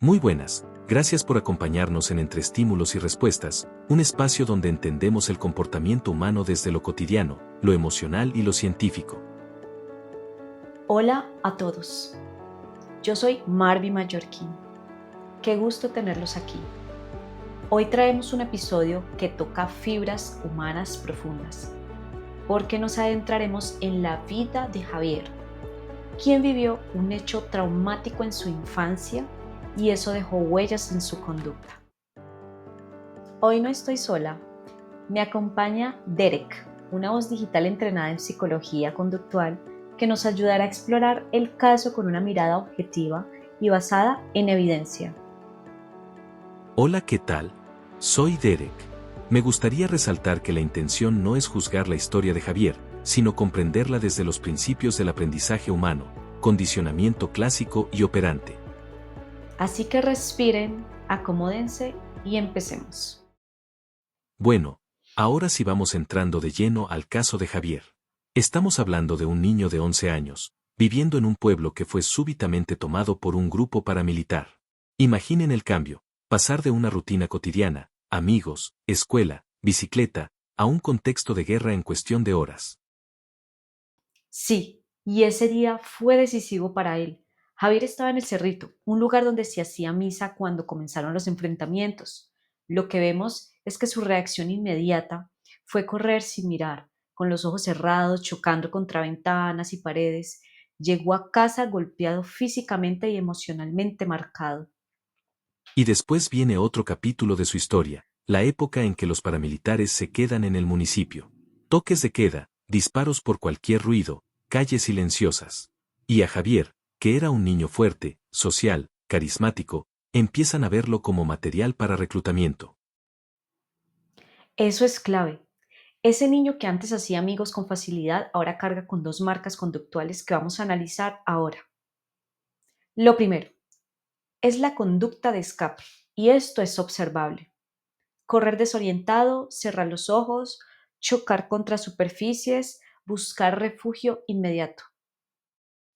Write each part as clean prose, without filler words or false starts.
Muy buenas, gracias por acompañarnos en Entre Estímulos y Respuestas, un espacio donde entendemos el comportamiento humano desde lo cotidiano, lo emocional y lo científico. Hola a todos, yo soy Marvi Mallorquín. Qué gusto tenerlos aquí. Hoy traemos un episodio que toca fibras humanas profundas, porque nos adentraremos en la vida de Javier, quien vivió un hecho traumático en su infancia y eso dejó huellas en su conducta. Hoy no estoy sola, me acompaña Derek, una voz digital entrenada en psicología conductual que nos ayudará a explorar el caso con una mirada objetiva y basada en evidencia. Hola, ¿qué tal? Soy Derek. Me gustaría resaltar que la intención no es juzgar la historia de Javier, sino comprenderla desde los principios del aprendizaje humano, condicionamiento clásico y operante. Así que respiren, acomódense y empecemos. Bueno, ahora sí vamos entrando de lleno al caso de Javier. Estamos hablando de un niño de 11 años, viviendo en un pueblo que fue súbitamente tomado por un grupo paramilitar. Imaginen el cambio, pasar de una rutina cotidiana, amigos, escuela, bicicleta, a un contexto de guerra en cuestión de horas. Sí, y ese día fue decisivo para él. Javier estaba en el Cerrito, un lugar donde se hacía misa cuando comenzaron los enfrentamientos. Lo que vemos es que su reacción inmediata fue correr sin mirar, con los ojos cerrados, chocando contra ventanas y paredes. Llegó a casa golpeado físicamente y emocionalmente marcado. Y después viene otro capítulo de su historia, la época en que los paramilitares se quedan en el municipio. Toques de queda, disparos por cualquier ruido, calles silenciosas. Y a Javier, que era un niño fuerte, social, carismático, empiezan a verlo como material para reclutamiento. Eso es clave. Ese niño que antes hacía amigos con facilidad ahora carga con dos marcas conductuales que vamos a analizar ahora. Lo primero es la conducta de escape, y esto es observable. Correr desorientado, cerrar los ojos, chocar contra superficies, buscar refugio inmediato.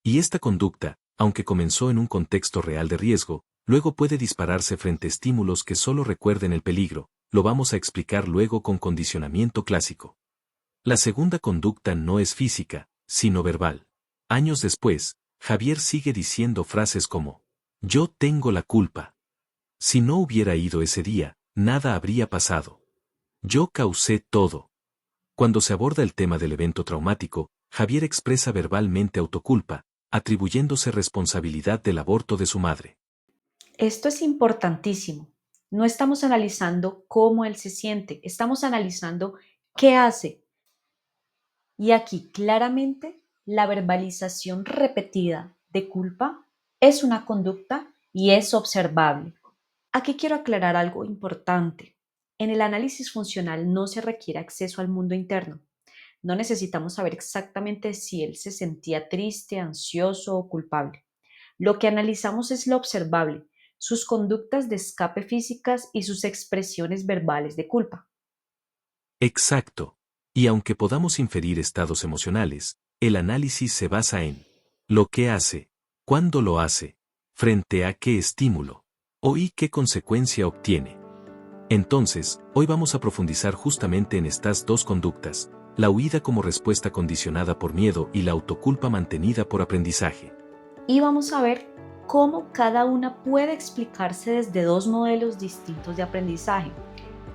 Y esta conducta, aunque comenzó en un contexto real de riesgo, luego puede dispararse frente a estímulos que solo recuerden el peligro, lo vamos a explicar luego con condicionamiento clásico. La segunda conducta no es física, sino verbal. Años después, Javier sigue diciendo frases como, yo tengo la culpa. Si no hubiera ido ese día, nada habría pasado. Yo causé todo. Cuando se aborda el tema del evento traumático, Javier expresa verbalmente autoculpa, atribuyéndose responsabilidad del aborto de su madre. Esto es importantísimo. No estamos analizando cómo él se siente, estamos analizando qué hace. Y aquí claramente la verbalización repetida de culpa es una conducta y es observable. Aquí quiero aclarar algo importante. En el análisis funcional no se requiere acceso al mundo interno. No necesitamos saber exactamente si él se sentía triste, ansioso o culpable. Lo que analizamos es lo observable, sus conductas de escape físicas y sus expresiones verbales de culpa. Exacto. Y aunque podamos inferir estados emocionales, el análisis se basa en lo que hace, cuándo lo hace, frente a qué estímulo, o y qué consecuencia obtiene. Entonces, hoy vamos a profundizar justamente en estas dos conductas, la huida como respuesta condicionada por miedo y la autoculpa mantenida por aprendizaje. Y vamos a ver cómo cada una puede explicarse desde dos modelos distintos de aprendizaje: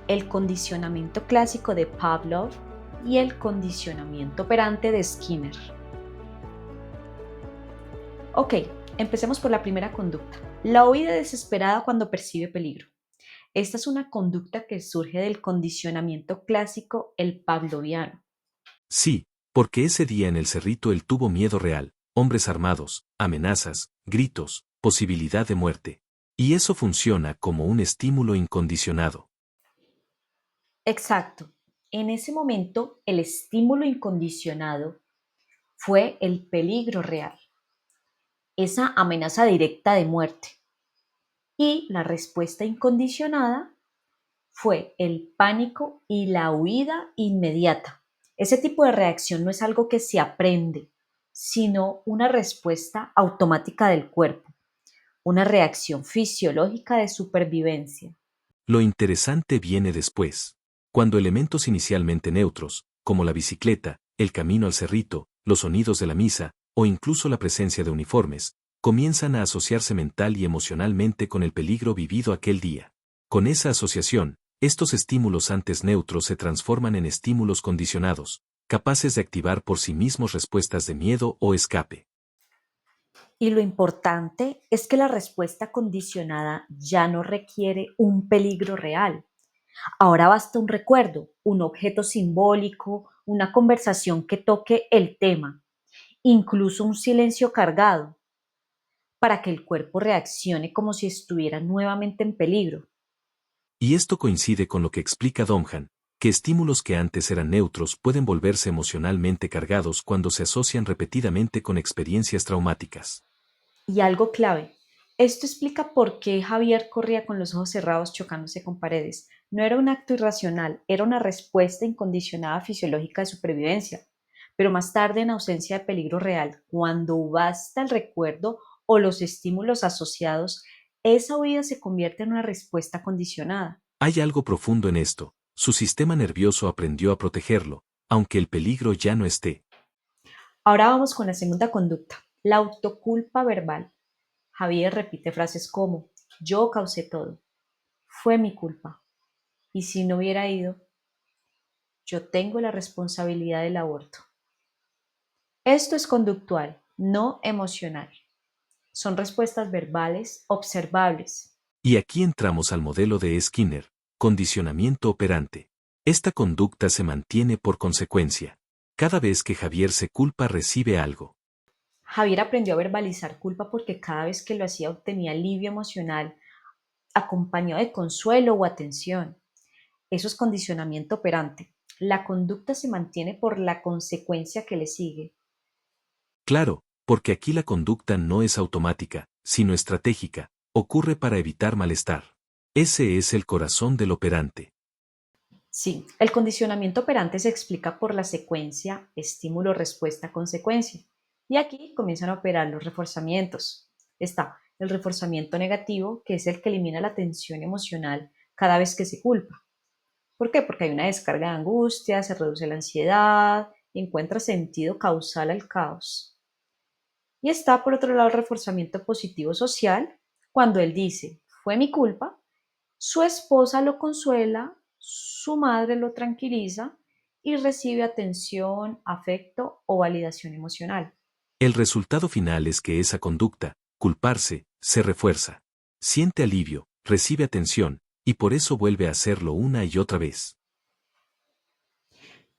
el condicionamiento clásico de Pavlov y el condicionamiento operante de Skinner. Ok, empecemos por la primera conducta, la huida desesperada cuando percibe peligro. Esta es una conducta que surge del condicionamiento clásico, el pavloviano. Sí, porque ese día en el cerrito él tuvo miedo real, hombres armados, amenazas, gritos, posibilidad de muerte. Y eso funciona como un estímulo incondicionado. Exacto. En ese momento, el estímulo incondicionado fue el peligro real, esa amenaza directa de muerte. Y la respuesta incondicionada fue el pánico y la huida inmediata. Ese tipo de reacción no es algo que se aprende, sino una respuesta automática del cuerpo, una reacción fisiológica de supervivencia. Lo interesante viene después. Cuando elementos inicialmente neutros, como la bicicleta, el camino al cerrito, los sonidos de la misa, o incluso la presencia de uniformes, comienzan a asociarse mental y emocionalmente con el peligro vivido aquel día. Con esa asociación, estos estímulos antes neutros se transforman en estímulos condicionados, capaces de activar por sí mismos respuestas de miedo o escape. Y lo importante es que la respuesta condicionada ya no requiere un peligro real. Ahora basta un recuerdo, un objeto simbólico, una conversación que toque el tema, incluso un silencio cargado, para que el cuerpo reaccione como si estuviera nuevamente en peligro. Y esto coincide con lo que explica Domhan, que estímulos que antes eran neutros pueden volverse emocionalmente cargados cuando se asocian repetidamente con experiencias traumáticas. Y algo clave, esto explica por qué Javier corría con los ojos cerrados chocándose con paredes. No era un acto irracional, era una respuesta incondicionada fisiológica de supervivencia. Pero más tarde, en ausencia de peligro real, cuando basta el recuerdo o los estímulos asociados, esa huida se convierte en una respuesta condicionada. Hay algo profundo en esto, su sistema nervioso aprendió a protegerlo, aunque el peligro ya no esté. Ahora vamos con la segunda conducta, la autoculpa verbal. Javier repite frases como, yo causé todo, fue mi culpa, y si no hubiera ido, yo tengo la responsabilidad del aborto. Esto es conductual, no emocional. Son respuestas verbales observables. Y aquí entramos al modelo de Skinner, condicionamiento operante. Esta conducta se mantiene por consecuencia. Cada vez que Javier se culpa recibe algo. Javier aprendió a verbalizar culpa porque cada vez que lo hacía obtenía alivio emocional, acompañado de consuelo o atención. Eso es condicionamiento operante. La conducta se mantiene por la consecuencia que le sigue. Claro, porque aquí la conducta no es automática, sino estratégica, ocurre para evitar malestar. Ese es el corazón del operante. Sí, el condicionamiento operante se explica por la secuencia estímulo-respuesta-consecuencia. Y aquí comienzan a operar los reforzamientos. Está el reforzamiento negativo, que es el que elimina la tensión emocional cada vez que se culpa. ¿Por qué? Porque hay una descarga de angustia, se reduce la ansiedad y encuentra sentido causal al caos. Y está por otro lado el reforzamiento positivo social, cuando él dice, fue mi culpa, su esposa lo consuela, su madre lo tranquiliza y recibe atención, afecto o validación emocional. El resultado final es que esa conducta, culparse, se refuerza. Siente alivio, recibe atención, y por eso vuelve a hacerlo una y otra vez.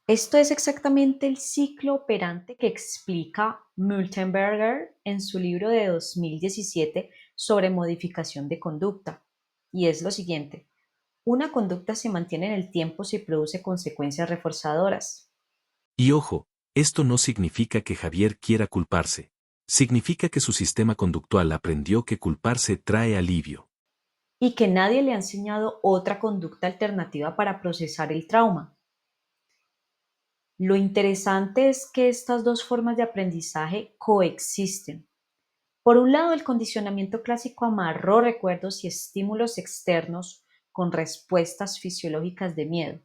Esto es exactamente el ciclo operante que explica Multenberger en su libro de 2017 sobre modificación de conducta. Y es lo siguiente, una conducta se mantiene en el tiempo si produce consecuencias reforzadoras. Y ojo, esto no significa que Javier quiera culparse. Significa que su sistema conductual aprendió que culparse trae alivio. Y que nadie le ha enseñado otra conducta alternativa para procesar el trauma. Lo interesante es que estas dos formas de aprendizaje coexisten. Por un lado, el condicionamiento clásico amarró recuerdos y estímulos externos con respuestas fisiológicas de miedo.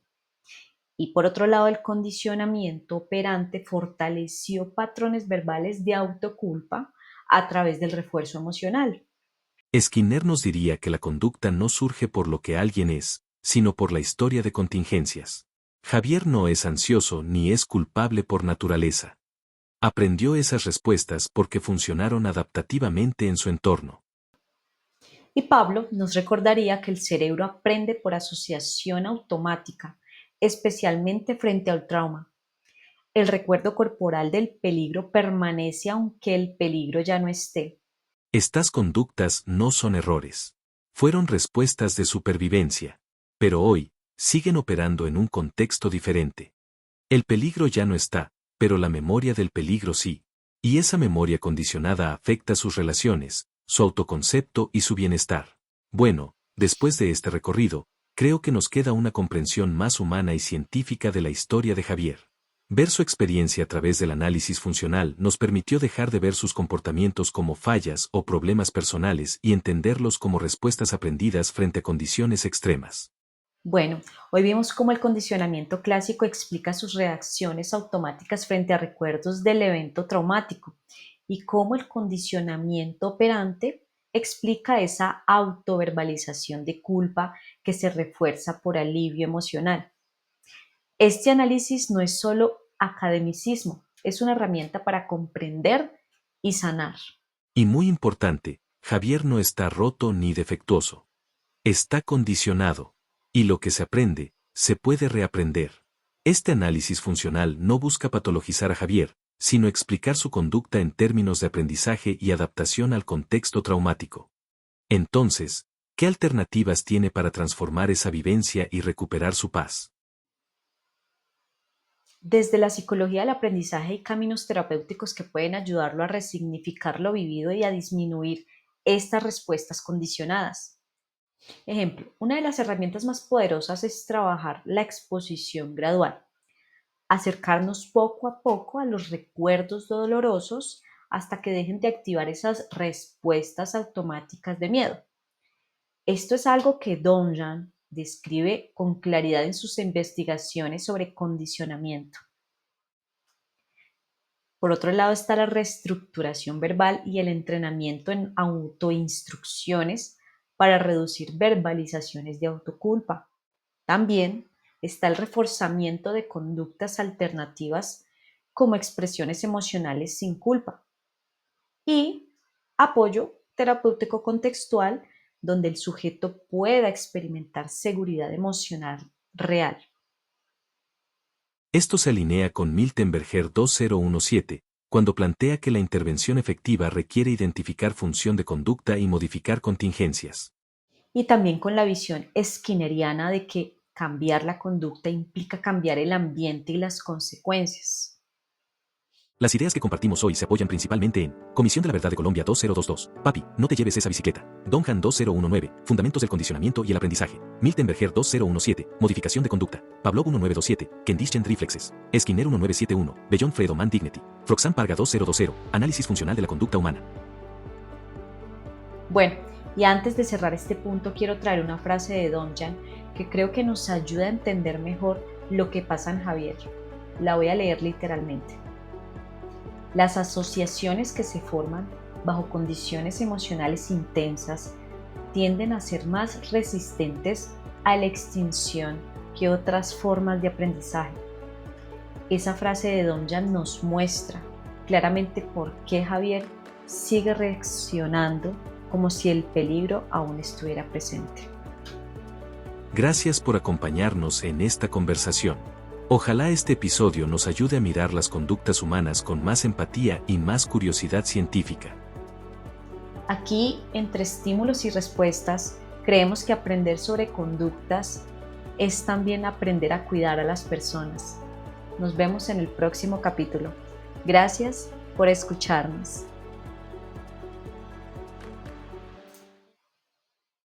Y por otro lado, el condicionamiento operante fortaleció patrones verbales de autoculpa a través del refuerzo emocional. Skinner nos diría que la conducta no surge por lo que alguien es, sino por la historia de contingencias. Javier no es ansioso ni es culpable por naturaleza. Aprendió esas respuestas porque funcionaron adaptativamente en su entorno. Y Pablo nos recordaría que el cerebro aprende por asociación automática, especialmente frente al trauma. El recuerdo corporal del peligro permanece aunque el peligro ya no esté. Estas conductas no son errores. Fueron respuestas de supervivencia. Pero hoy, siguen operando en un contexto diferente. El peligro ya no está, pero la memoria del peligro sí. Y esa memoria condicionada afecta sus relaciones, su autoconcepto y su bienestar. Bueno, después de este recorrido, creo que nos queda una comprensión más humana y científica de la historia de Javier. Ver su experiencia a través del análisis funcional nos permitió dejar de ver sus comportamientos como fallas o problemas personales y entenderlos como respuestas aprendidas frente a condiciones extremas. Bueno, hoy vimos cómo el condicionamiento clásico explica sus reacciones automáticas frente a recuerdos del evento traumático y cómo el condicionamiento operante explica esa autoverbalización de culpa que se refuerza por alivio emocional. Este análisis no es solo academicismo, es una herramienta para comprender y sanar. Y muy importante, Javier no está roto ni defectuoso. Está condicionado. Y lo que se aprende, se puede reaprender. Este análisis funcional no busca patologizar a Javier, sino explicar su conducta en términos de aprendizaje y adaptación al contexto traumático. Entonces, ¿qué alternativas tiene para transformar esa vivencia y recuperar su paz? Desde la psicología del aprendizaje hay caminos terapéuticos que pueden ayudarlo a resignificar lo vivido y a disminuir estas respuestas condicionadas. Ejemplo, una de las herramientas más poderosas es trabajar la exposición gradual, acercarnos poco a poco a los recuerdos dolorosos hasta que dejen de activar esas respuestas automáticas de miedo. Esto es algo que Donjan describe con claridad en sus investigaciones sobre condicionamiento. Por otro lado está la reestructuración verbal y el entrenamiento en autoinstrucciones para reducir verbalizaciones de autoculpa. También está el reforzamiento de conductas alternativas como expresiones emocionales sin culpa y apoyo terapéutico contextual donde el sujeto pueda experimentar seguridad emocional real. Esto se alinea con Miltenberger 2017, cuando plantea que la intervención efectiva requiere identificar función de conducta y modificar contingencias. Y también con la visión skinneriana de que cambiar la conducta implica cambiar el ambiente y las consecuencias. Las ideas que compartimos hoy se apoyan principalmente en Comisión de la Verdad de Colombia 2022, Papi, no te lleves esa bicicleta, Donjan 2019, Fundamentos del Condicionamiento y el Aprendizaje, Miltenberger 2017, Modificación de Conducta, Pavlov 1927, Conditioned Reflexes, Skinner 1971, Beyond Freedom and Dignity, Roxanne Parga 2020, Análisis Funcional de la Conducta Humana. Bueno, y antes de cerrar este punto quiero traer una frase de Donjan que creo que nos ayuda a entender mejor lo que pasa en Javier. La voy a leer literalmente. Las asociaciones que se forman bajo condiciones emocionales intensas tienden a ser más resistentes a la extinción que otras formas de aprendizaje. Esa frase de Donjan nos muestra claramente por qué Javier sigue reaccionando como si el peligro aún estuviera presente. Gracias por acompañarnos en esta conversación. Ojalá este episodio nos ayude a mirar las conductas humanas con más empatía y más curiosidad científica. Aquí, entre estímulos y respuestas, creemos que aprender sobre conductas es también aprender a cuidar a las personas. Nos vemos en el próximo capítulo. Gracias por escucharnos.